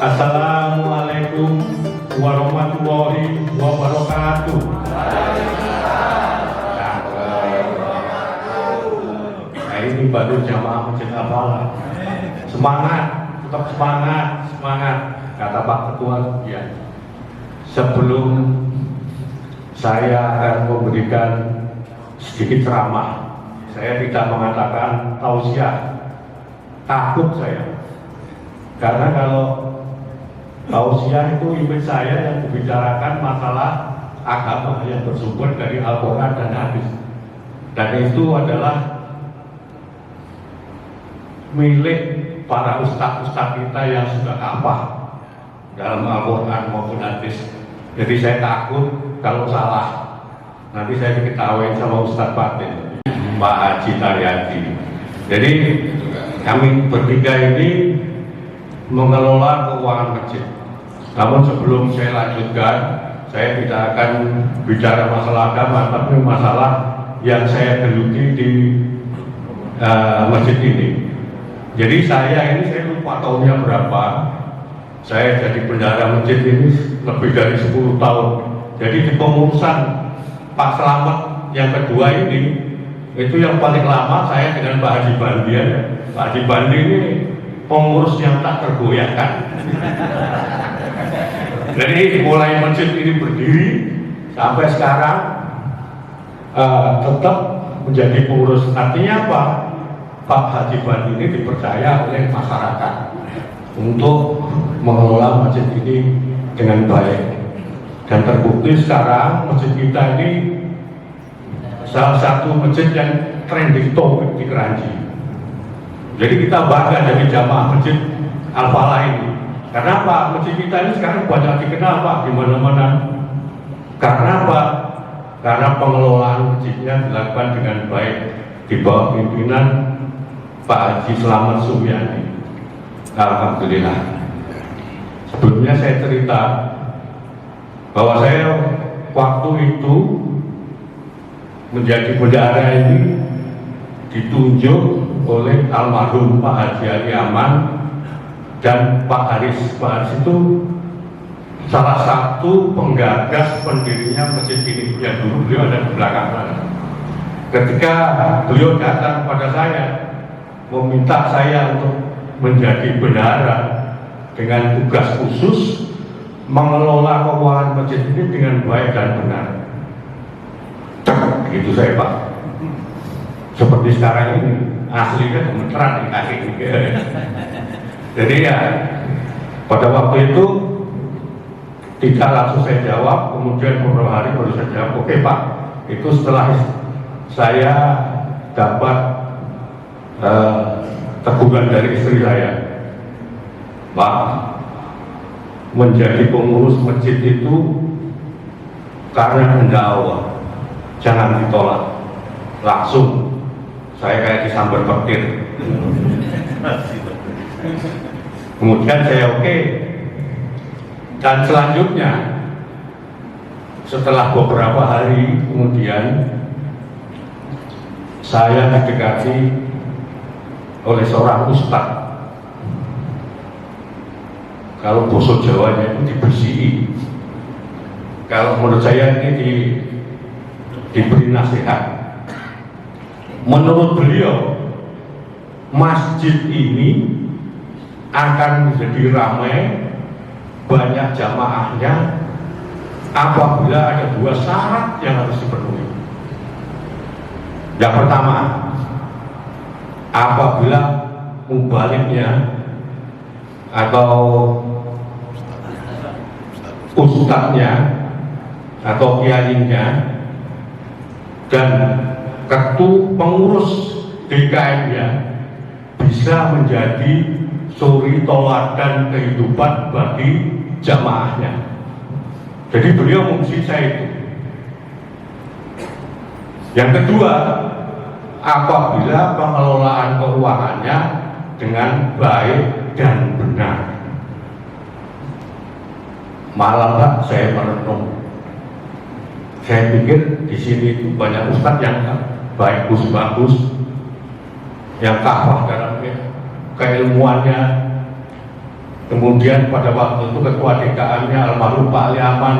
Assalamualaikum warahmatullahi wabarakatuh. Nah, ini baru jamaah Masjid Al-Falah. Semangat, tetap semangat, semangat. Kata Pak Ketua, ya. Sebelum saya akan memberikan sedikit ceramah, saya tidak mengatakan tausiah. Takut saya, karena kalau tausiah itu image saya yang membicarakan masalah agama yang bersumber dari Al-Quran dan Hadis, dan itu adalah milik para ustadz-ustadz kita yang sudah kafah dalam Al-Quran maupun Hadis. Jadi saya takut kalau salah nanti saya diketawain sama Ustadz Fatin, Pak Haji Taryadi. Jadi kami bertiga ini mengelola keuangan masjid. Namun sebelum saya lanjutkan, saya tidak akan bicara masalah agama, tapi masalah yang saya geluti di masjid ini. Jadi saya lupa tahunnya berapa. Saya jadi bendahara masjid ini lebih dari 10 tahun. Jadi di pengurusan Pak Slamet yang kedua ini, itu yang paling lama saya dengan Pak Haji Bandi ya. Pak Haji Bandi ini pengurus yang tak tergoyahkan. Jadi mulai masjid ini berdiri sampai sekarang tetap menjadi pengurus. Artinya apa? Pak Haji Bandi ini dipercaya oleh masyarakat untuk mengelola masjid ini dengan baik. Dan terbukti sekarang masjid kita ini salah satu masjid yang trending topic di Kranji. Jadi kita bangga jadi jamaah masjid Al-Falah ini. Karena apa? Masjid kita ini sekarang banyak dikenal Pak di mana-mana. Karena apa? Karena pengelolaan masjidnya dilakukan dengan baik di bawah pimpinan Pak Haji Slamet Suryadi. Alhamdulillah. Sebelumnya saya cerita bahwa saya waktu itu menjadi bendahara ini ditunjuk oleh almarhum Pak Haji Ali Aman dan Pak Haris. Pak Haris itu salah satu penggagas pendirinya masjid ini. Ya dulu beliau ada di belakang sana. Ketika beliau datang kepada saya meminta saya untuk menjadi bendahara dengan tugas khusus mengelola keuangan masjid ini dengan baik dan benar. Gitu saya Pak. Seperti sekarang ini aslinya gemeteran di kaki. Jadi ya pada waktu itu tidak langsung saya jawab, kemudian beberapa hari baru saya jawab, oke Pak. Itu setelah saya dapat teguran dari istri saya, Pak, menjadi pengurus masjid itu karena kehendak Allah, jangan ditolak. Langsung saya kayak disambar petir. Kemudian saya oke. Dan selanjutnya setelah beberapa hari kemudian saya didekati oleh seorang ustadz. Kalau bahasa Jawanya itu dibersihi. Kalau menurut saya ini diberi nasihat. Menurut beliau, masjid ini akan menjadi ramai, banyak jamaahnya apabila ada dua syarat yang harus dipenuhi. Yang pertama, apabila mubaliknya atau ustadznya atau kiainya dan ketua pengurus DKM-nya bisa menjadi suri toladan kehidupan bagi jamaahnya. Jadi beliau mengusir saya itu. Yang kedua, apabila pengelolaan keuangannya dengan baik dan benar. Malam Pak, saya merenung. Saya pikir di sini itu banyak ustadz yang bagus, yang kafah dalam keilmuannya, Kemudian pada waktu itu ketua DKM-nya almarhum Pak Liaman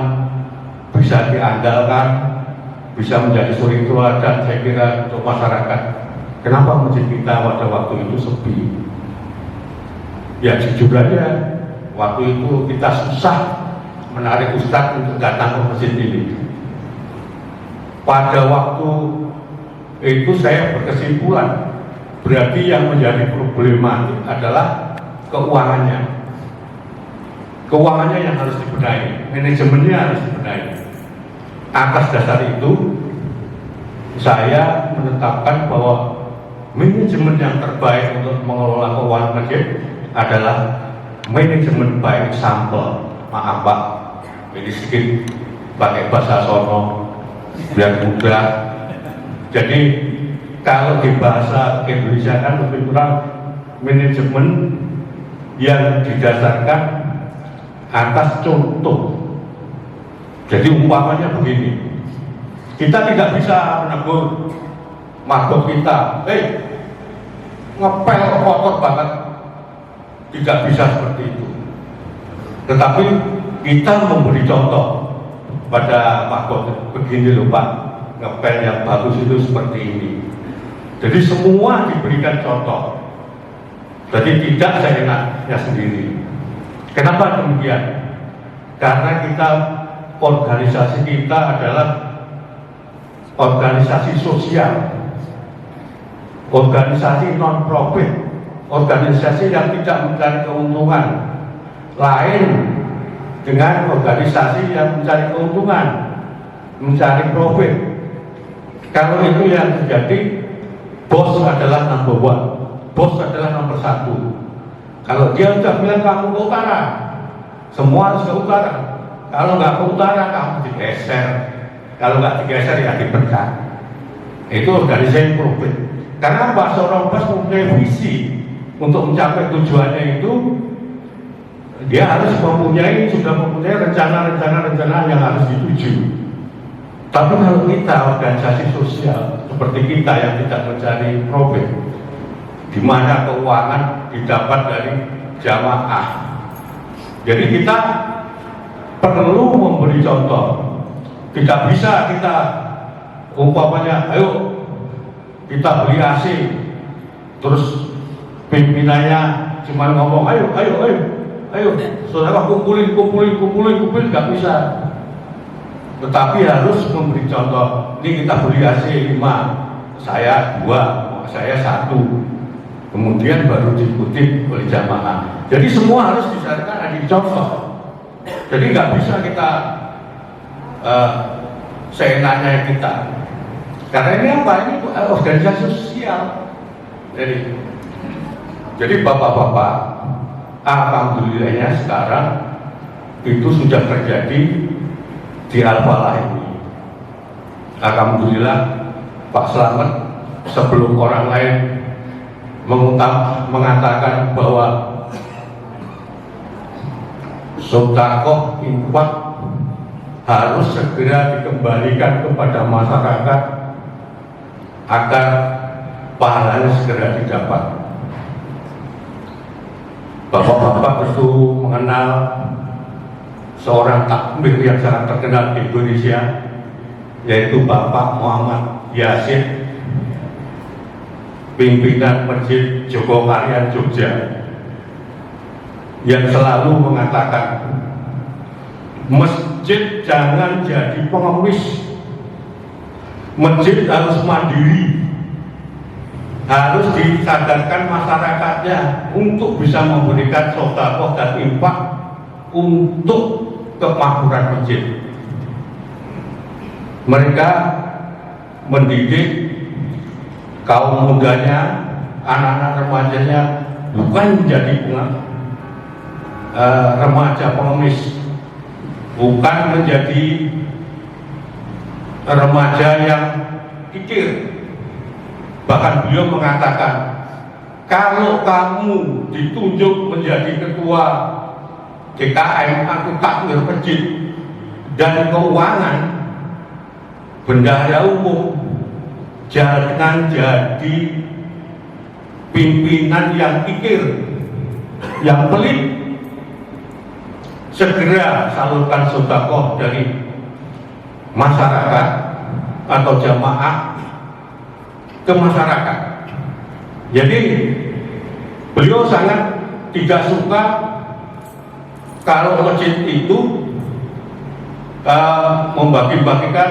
bisa diandalkan, bisa menjadi suri teladan saya kira untuk masyarakat. Kenapa masjid kita pada waktu itu sepi? Ya jujur aja, waktu itu kita susah menarik ustadz untuk datang ke masjid ini. Pada waktu itu saya berkesimpulan, berarti yang menjadi problematik adalah keuangannya. Keuangannya yang harus dibenahi, manajemennya harus dibenahi. Atas dasar itu, saya menetapkan bahwa manajemen yang terbaik untuk mengelola keuangan masjid adalah manajemen by example. Maaf Pak, ini sedikit pakai bahasa sono biar mudah. Jadi kalau di bahasa Indonesia kan lebih kurang manajemen yang didasarkan atas contoh. Jadi umpamanya begini, kita tidak bisa menegur marbot kita, ngepel kotor banget, tidak bisa seperti itu. Tetapi kita memberi contoh pada marbot, begini loh Pak, ngepel yang bagus itu seperti ini. Jadi semua diberikan contoh. Jadi tidak seenaknya sendiri. Kenapa demikian? Karena kita, organisasi kita adalah organisasi sosial, organisasi non-profit, organisasi yang tidak mencari keuntungan, lain dengan organisasi yang mencari keuntungan, mencari profit. Kalau itu yang terjadi, bos adalah number one, bos adalah nomor satu. Kalau dia sudah bilang kamu ke utara, semua harus ke utara. Kalau nggak ke utara, kamu digeser. Kalau nggak digeser, ya dipecat. Itu organisasi profit. Karena Pak seorang bos mempunyai visi untuk mencapai tujuannya itu, dia harus sudah mempunyai rencana yang harus dituju. Tapi kalau kita organisasi sosial seperti kita yang tidak mencari profit, di mana keuangan didapat dari jamaah, jadi kita perlu memberi contoh. Tidak bisa kita umpamanya, ayo kita beli AC, terus pimpinannya cuma ngomong, ayo, saudara kumpulin, nggak bisa. Tetapi harus memberi contoh. Ini kita beli AC 5, saya 2, saya 1. Kemudian baru diikuti oleh jamaah. Jadi semua harus disarankan ada contoh. Jadi nggak bisa kita seenaknya kita. Karena ini apa? Ini organisasi sosial. Jadi bapak-bapak, alhamdulillahnya sekarang itu sudah terjadi di Al-Falah ini. Alhamdulillah Pak Slamet sebelum orang lain mengatakan bahwa sedekah infak harus segera dikembalikan kepada masyarakat agar pahalanya segera didapat. Bapak-bapak itu mengenal seorang takmir yang sangat terkenal di Indonesia, yaitu Bapak Muhammad Yasin, pimpinan Masjid Jogokaryan Jogja, yang selalu mengatakan masjid jangan jadi pengemis, masjid harus mandiri, harus disadarkan masyarakatnya untuk bisa memberikan sedekah dan infak untuk kemakmuran masjid. Mereka mendidik kaum mudanya, anak-anak remajanya bukan menjadi remaja pengemis, bukan menjadi remaja yang kikir. Bahkan beliau mengatakan, kalau kamu ditunjuk menjadi ketua DKM atau takmir masjid dan keuangan, bendahara umum, jangan jadi pimpinan yang kikir, yang pelit, segera salurkan sedekah dari masyarakat atau jamaah ke masyarakat. Jadi beliau sangat tidak suka kalau masjid itu membagi-bagikan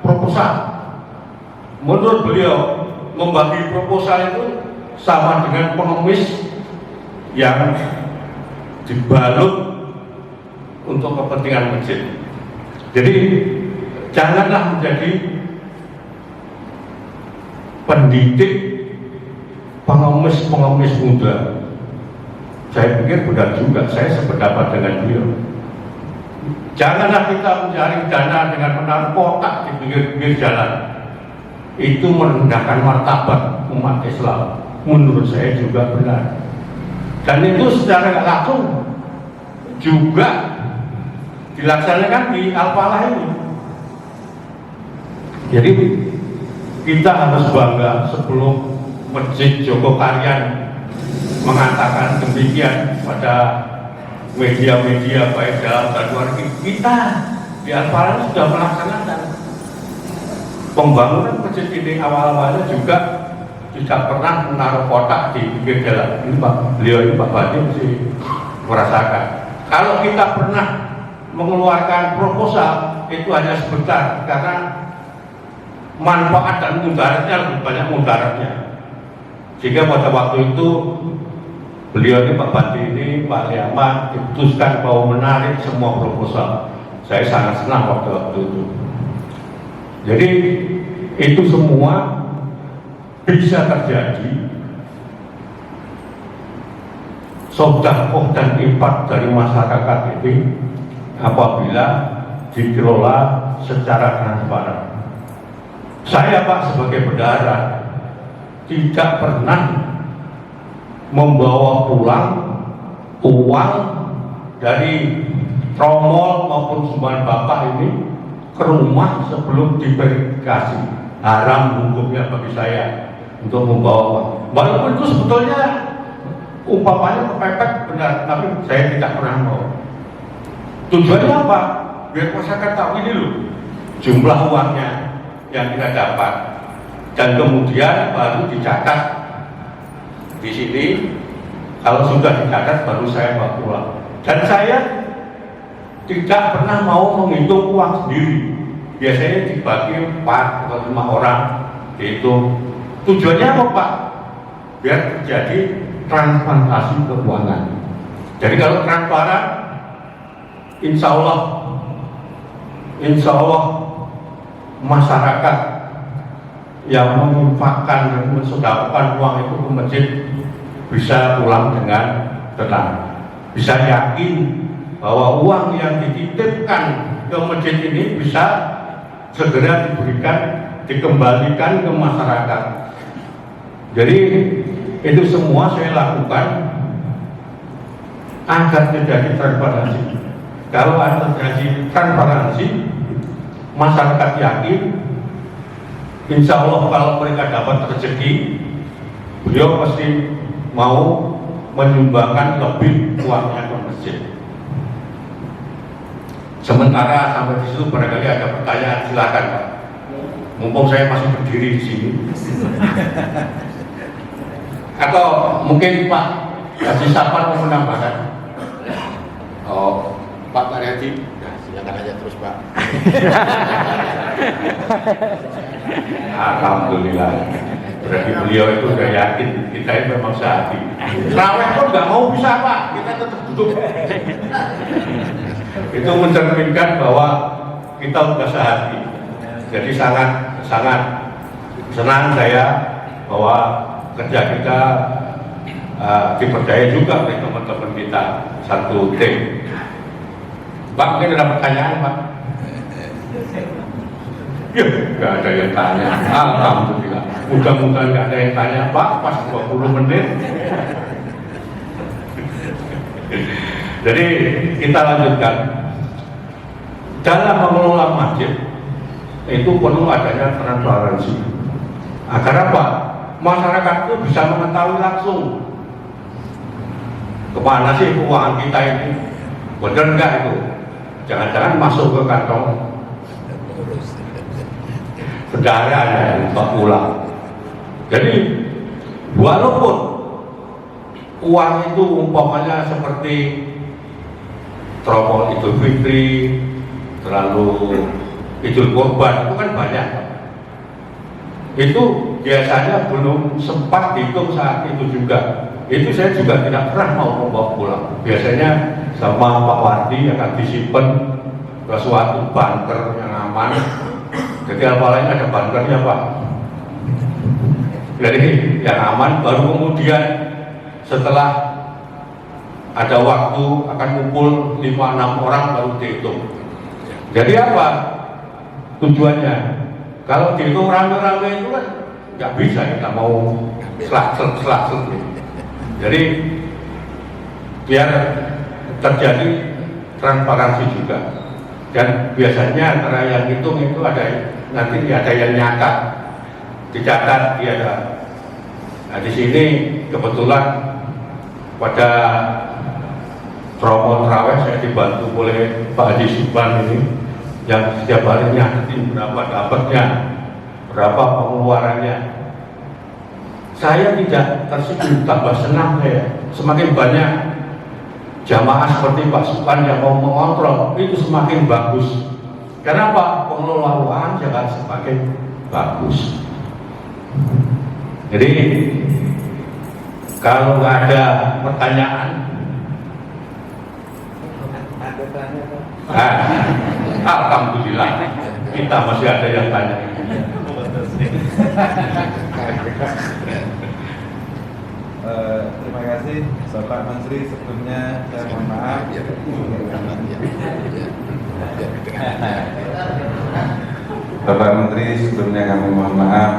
proposal. Menurut beliau, membagi proposal itu sama dengan pengemis yang dibalut untuk kepentingan masjid. Jadi janganlah menjadi pendidik pengemis muda. Saya pikir benar juga, saya sependapat dengan beliau. Janganlah kita mencari dana dengan menaruh kotak di pinggir-pinggir jalan. Itu merendahkan martabat umat Islam. Menurut saya juga benar. Dan itu secara nggak langsung juga dilaksanakan di Al-Falah ini. Jadi kita harus bangga sebelum Masjid Jogokarian mengatakan demikian pada media-media baik dalam dan luar negeri. Kita di Al-Falah sudah melaksanakan pembangunan masjid ini. Awal-awalnya juga tidak pernah menaruh kotak di pinggir jalan. Ini Pak, beliau ini Pak Badi masih merasakan. Kalau kita pernah mengeluarkan proposal itu hanya sebentar karena manfaat dan mudaratnya lebih banyak mudaratnya. Sehingga pada waktu itu beliau ini Pak Badi ini, Pak Liaman diputuskan bahwa menarik semua proposal. Saya sangat senang waktu itu. Jadi itu semua bisa terjadi sedekah dan infak dari masyarakat ini apabila dikelola secara transparan. Saya Pak sebagai bendahara tidak pernah membawa pulang uang dari tromol maupun sumbangan Bapak ini ke rumah sebelum diverifikasi. Haram hukumnya bagi saya untuk membawa uang. Walaupun itu sebetulnya umpamanya kepepet benar, tapi saya tidak pernah mau. Tujuannya apa? Biar masyarakat tahu ini loh jumlah uangnya yang kita dapat, dan kemudian baru dicatat di sini. Kalau sudah dicatat baru saya bawa pulang. Dan saya tidak pernah mau menghitung uang sendiri. Biasanya dibagi 4 atau 5 orang dihitung. Tujuannya apa Pak? Biar terjadi transplantasi keuangan. Jadi kalau transparan, insya Allah masyarakat yang menginfakkan dan mensedekahkan uang itu ke masjid bisa pulang dengan tenang, bisa yakin bahwa uang yang dititipkan ke masjid ini bisa segera dikembalikan ke masyarakat. Jadi itu semua saya lakukan agar terjadi transparansi. Kalau ada terjadi transparansi, masyarakat yakin, insya Allah kalau mereka dapat rezeki, beliau pasti mau menyumbangkan lebih uangnya ke masjid. Sementara sampai di situ barangkali ada pertanyaan, silakan Pak. Mumpung saya masih berdiri di sini. Atau mungkin Pak Haji Sapar mau menambahkan? Oh, Pak Haji, nah, silakan aja terus Pak. Alhamdulillah. Berarti beliau itu sudah yakin kita ini memang sehati. Raweh pun nggak mau bisa Pak, kita tetap duduk. Itu mencerminkan bahwa kita sudah sehati. Jadi sangat senang saya bahwa kerja kita dipercaya juga oleh teman-teman kita, satu tim. Pak, mungkin ada pertanyaan Pak? Ya, nggak ada yang tanya. Alhamdulillah. Mudah-mudahan nggak ada yang tanya Pak, pas 20 menit. Jadi kita lanjutkan. Dalam mengelola masjid itu perlu adanya transparansi. Agar apa? Masyarakat itu bisa mengetahui langsung kemana sih keuangan kita ini, Bener enggak itu? Jangan-jangan masuk ke kantong bendahara ya, untuk pulang. Jadi walaupun uang itu umpamanya seperti tromol Idul Fitri, terlalu Idul Kurban, itu kan banyak. Itu biasanya belum sempat dihitung saat itu juga. Itu saya juga tidak pernah mau membawa pulang. Biasanya sama Pak Wadi akan disimpan ke suatu bunker yang aman. Jadi apalagi ada bunkernya Pak. Jadi yang aman, baru kemudian setelah ada waktu akan kumpul 5-6 orang baru dihitung. Jadi apa tujuannya? Kalau dihitung rame-rame itu kan nggak bisa, kita mau selak-selak. Jadi biar terjadi transparansi juga. Dan biasanya antara yang hitung itu nanti ada yang nyatat, dicatat dia ada. Nah di sini kebetulan pada promo terawih saya dibantu oleh Pak Haji Subhan ini yang setiap hari nyatetin berapa dapatnya, berapa pengeluarannya. Saya tidak tersinggung, tambah senang saya. Semakin banyak jamaah seperti Pak Subhan yang mau mengontrol, itu semakin bagus. Karena apa? Pengelolaan jangan semakin bagus. Jadi kalau nggak ada pertanyaan, alhamdulillah kita masih ada yang tanya. Terima kasih Bapak Menteri. Sebelumnya saya mohon maaf. Bapak Menteri, sebelumnya kami mohon maaf.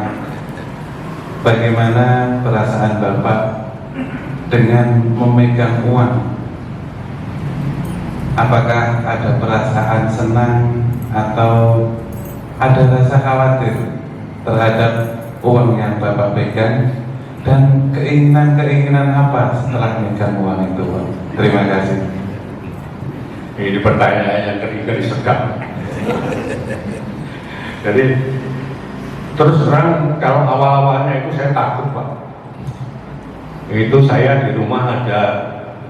Bagaimana perasaan Bapak dengan memegang uang? Apakah ada perasaan senang atau ada rasa khawatir terhadap uang yang Bapak pegang? Dan keinginan-keinginan apa setelah memegang uang itu, Pak? Terima kasih. Ini pertanyaan yang ngeri sekali. Jadi terus terang kalau awal-awalnya itu saya takut Pak. Itu saya di rumah ada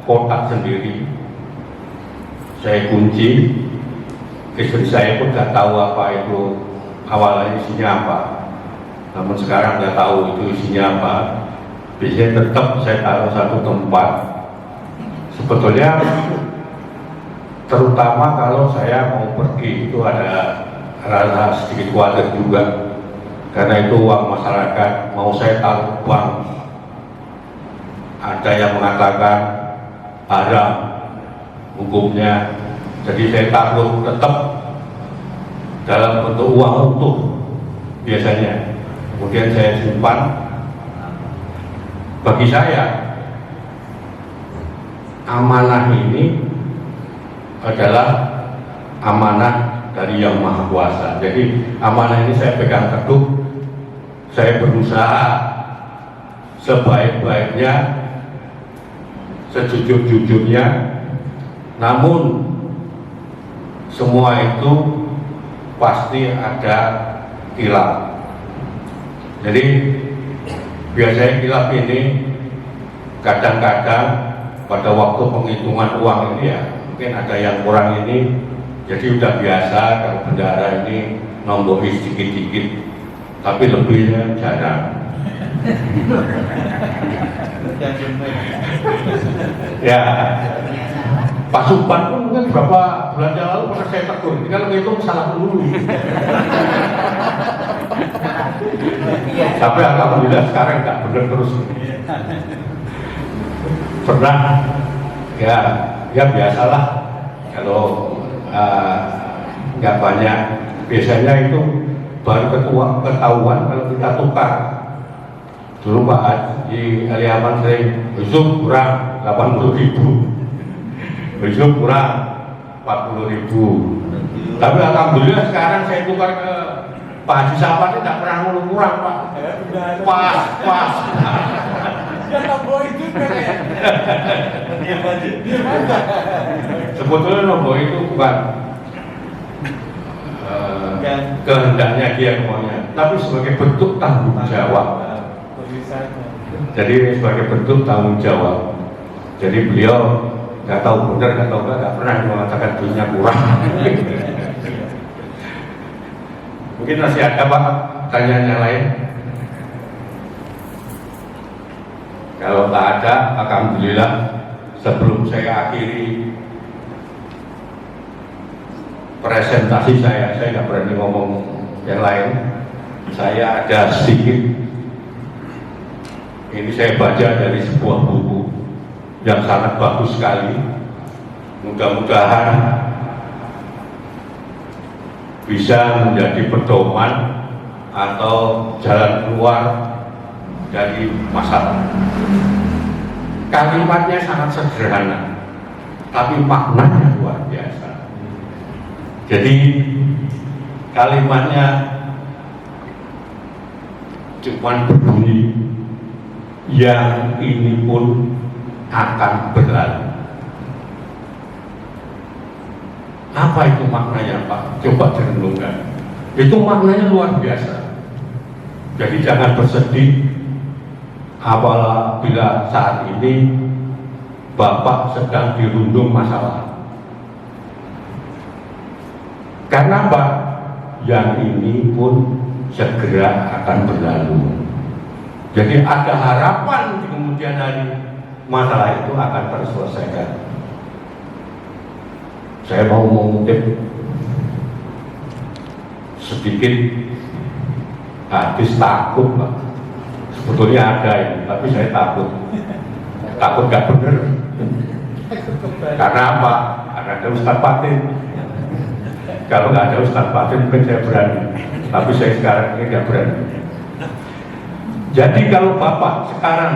kotak sendiri, saya kunci. Istri saya pun nggak tahu apa itu awalnya isinya apa. Namun sekarang nggak tahu itu isinya apa. Biasanya tetap saya taruh satu tempat. Sebetulnya terutama kalau saya mau pergi itu ada rasa sedikit khawatir juga, karena itu uang masyarakat. Mau saya taruh bank, ada yang mengatakan haram hukumnya. Jadi saya takut tetap dalam bentuk uang utuh biasanya. Kemudian saya simpan. Bagi saya amanah ini adalah amanah dari Yang Maha Kuasa. Jadi amanah ini saya pegang teguh. Saya berusaha sebaik-baiknya, sejujur-jujurnya. Namun semua itu pasti ada khilaf. Jadi biasanya khilaf ini kadang-kadang pada waktu penghitungan uang ini ya mungkin ada yang kurang ini, jadi udah biasa kalau bendahara ini nombori sedikit-sedikit, tapi lebihnya jarang. Ya, Pak Subhan pun mungkin beberapa bulan yang lalu pernah saya tegur, ini kalau ngitung salah dulu. Tapi alhamdulillah sekarang nggak benar terus. Pernah ya biasalah kalau nggak banyak, biasanya itu baru ketahuan kalau kita tukar. Dulu Pak Haji Ali Aman sering besok kurang 80.000, besok kurang 40.000. Tapi alhamdulillah sekarang saya tukar ke Pak Haji Sapan, tidak pernah kurang Pak. Pas. Ya nombor itu kan ya. Diam aja. Sebetulnya nombor itu bukan kehendaknya dia maunya, tapi sebagai bentuk tanggung jawab. Jadi sebagai bentuk tanggung jawab. Jadi beliau nggak tahu benar, nggak tahu nggak pernah mengatakan duitnya kurang. Mungkin masih ada Pak pertanyaan yang lain? Kalau tak ada, alhamdulillah. Sebelum saya akhiri presentasi saya nggak berani ngomong yang lain. Saya ada sedikit, ini saya baca dari sebuah buku yang sangat bagus sekali. Mudah-mudahan bisa menjadi pedoman atau jalan keluar dari masalah. Kalimatnya sangat sederhana, tapi maknanya luar biasa. Jadi kalimatnya cuma berbunyi, yang ini pun akan berlalu. Apa itu maknanya Pak? Coba direnungkan. Itu maknanya luar biasa. Jadi jangan bersedih apabila saat ini Bapak sedang dirundung masalah. Karena Pak, yang ini pun segera akan berlalu. Jadi ada harapan di kemudian hari masalah itu akan terselesaikan. Saya mau mengutip sedikit hadis takut Pak. Sebetulnya ada ini, tapi saya takut gak bener. Karena apa? Karena ada Ustadz Patin. Kalau nggak ada Ustadz Patin mungkin saya berani, tapi saya sekarang ini nggak berani. Jadi kalau Bapak sekarang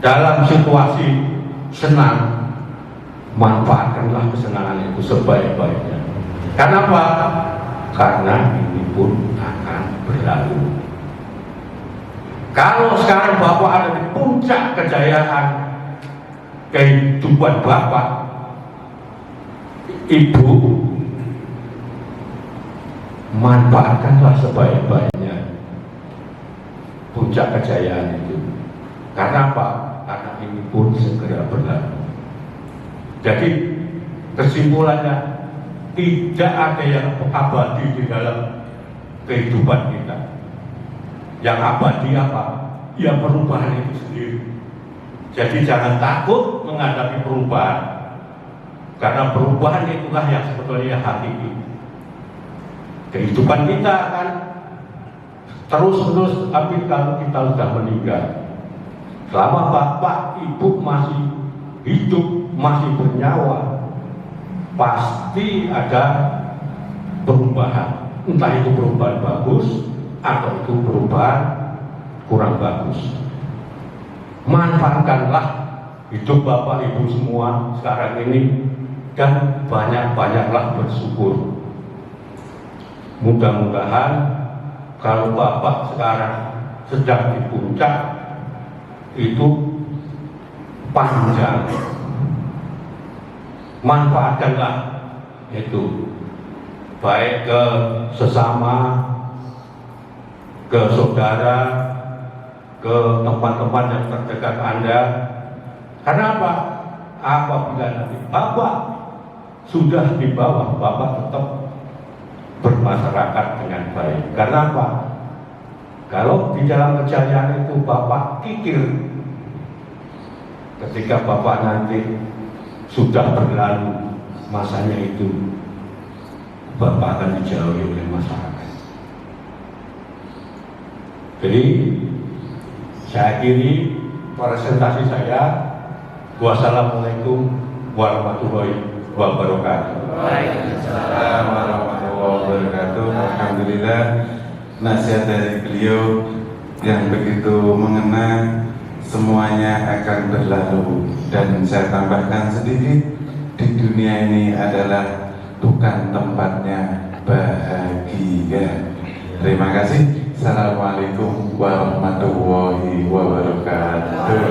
dalam situasi senang, manfaatkanlah kesenangan itu sebaik-baiknya. Karena apa? Karena ini pun akan berlalu. Kalau sekarang Bapak ada di puncak kejayaan kehidupan Bapak, Ibu, manfaatkanlah sebaik-baiknya puncak kejayaan itu. Karena apa? Karena ini pun segera berlalu. Jadi kesimpulannya, tidak ada yang abadi di dalam kehidupan kita. Yang abadi apa? Ya perubahan itu sendiri. Jadi jangan takut menghadapi perubahan, karena perubahan itulah yang sebetulnya hakiki. Kehidupan kita akan terus-menerus, tapi kalau kita sudah meninggal, selama Bapak Ibu masih hidup, masih bernyawa, pasti ada perubahan. Entah itu perubahan bagus atau itu perubahan kurang bagus. Manfaatkanlah hidup Bapak Ibu semua sekarang ini, dan banyak-banyaklah bersyukur. Mudah-mudahan kalau Bapak sekarang sedang di puncak itu panjang. Manfaatkanlah itu, baik ke sesama, ke saudara, ke teman-teman yang terdekat Anda. Karena apa? Apabila nanti Bapak sudah di bawah, Bapak tetap bermasyarakat dengan baik. Karena apa? Kalau di dalam kejayaan itu Bapak kikir, ketika Bapak nanti sudah berlalu masanya itu, Bapak akan dijauhi oleh masyarakat. Jadi saya akhiri presentasi saya. Wassalamualaikum warahmatullahi wabarakatuh. Waalaikumsalam warahmatullahi wabarakatuh. Alhamdulillah, nasihat dari beliau yang begitu mengena. Semuanya akan berlalu, dan saya tambahkan sedikit, di dunia ini adalah bukan tempatnya bahagia. Terima kasih. Assalamualaikum warahmatullahi wabarakatuh.